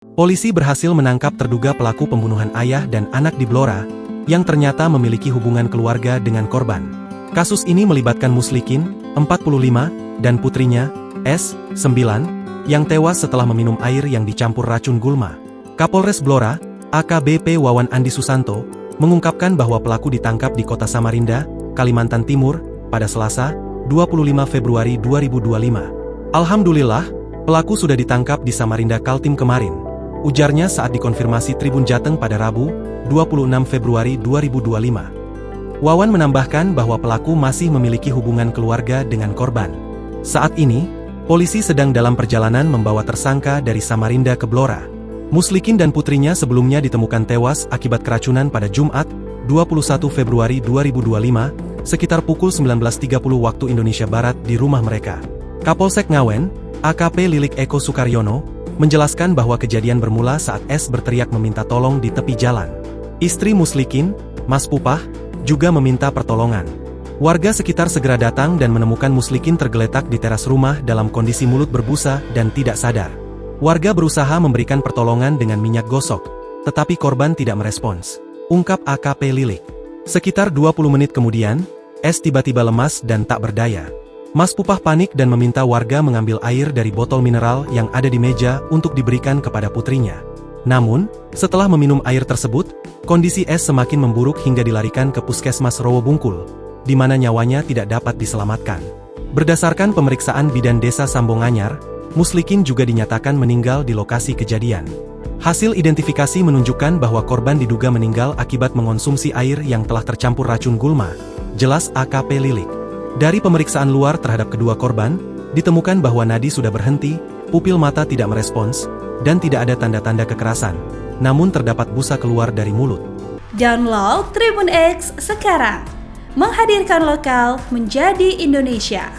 Polisi berhasil menangkap terduga pelaku pembunuhan ayah dan anak di Blora, yang ternyata memiliki hubungan keluarga dengan korban. Kasus ini melibatkan Muslikin, 45, dan putrinya, S, 9, yang tewas setelah meminum air yang dicampur racun gulma. Kapolres Blora, AKBP Wawan Andi Susanto, mengungkapkan bahwa pelaku ditangkap di kota Samarinda, Kalimantan Timur, pada Selasa, 25 Februari 2025. Alhamdulillah, pelaku sudah ditangkap di Samarinda Kaltim kemarin, ujarnya saat dikonfirmasi Tribun Jateng pada Rabu, 26 Februari 2025. Wawan menambahkan bahwa pelaku masih memiliki hubungan keluarga dengan korban. Saat ini, polisi sedang dalam perjalanan membawa tersangka dari Samarinda ke Blora. Muslikin dan putrinya sebelumnya ditemukan tewas akibat keracunan pada Jumat, 21 Februari 2025, sekitar pukul 19.30 waktu Indonesia Barat di rumah mereka. Kapolsek Ngawen, AKP Lilik Eko Sukaryono, menjelaskan bahwa kejadian bermula saat S berteriak meminta tolong di tepi jalan. Istri Muslikin, Mas Pupah, juga meminta pertolongan. Warga sekitar segera datang dan menemukan Muslikin tergeletak di teras rumah dalam kondisi mulut berbusa dan tidak sadar. Warga berusaha memberikan pertolongan dengan minyak gosok, tetapi korban tidak merespons, ungkap AKP Lilik. Sekitar 20 menit kemudian, S tiba-tiba lemas dan tak berdaya. Mas Pupah panik dan meminta warga mengambil air dari botol mineral yang ada di meja untuk diberikan kepada putrinya. Namun, setelah meminum air tersebut, kondisi S semakin memburuk hingga dilarikan ke Puskesmas Rowobungkul, di mana nyawanya tidak dapat diselamatkan. Berdasarkan pemeriksaan Bidan Desa Sambonganyar, Muslikin juga dinyatakan meninggal di lokasi kejadian. Hasil identifikasi menunjukkan bahwa korban diduga meninggal akibat mengonsumsi air yang telah tercampur racun gulma, jelas AKP Lilik. Dari pemeriksaan luar terhadap kedua korban, ditemukan bahwa nadi sudah berhenti, pupil mata tidak merespons, dan tidak ada tanda-tanda kekerasan, namun terdapat busa keluar dari mulut. Download Tribun X sekarang, menghadirkan lokal menjadi Indonesia.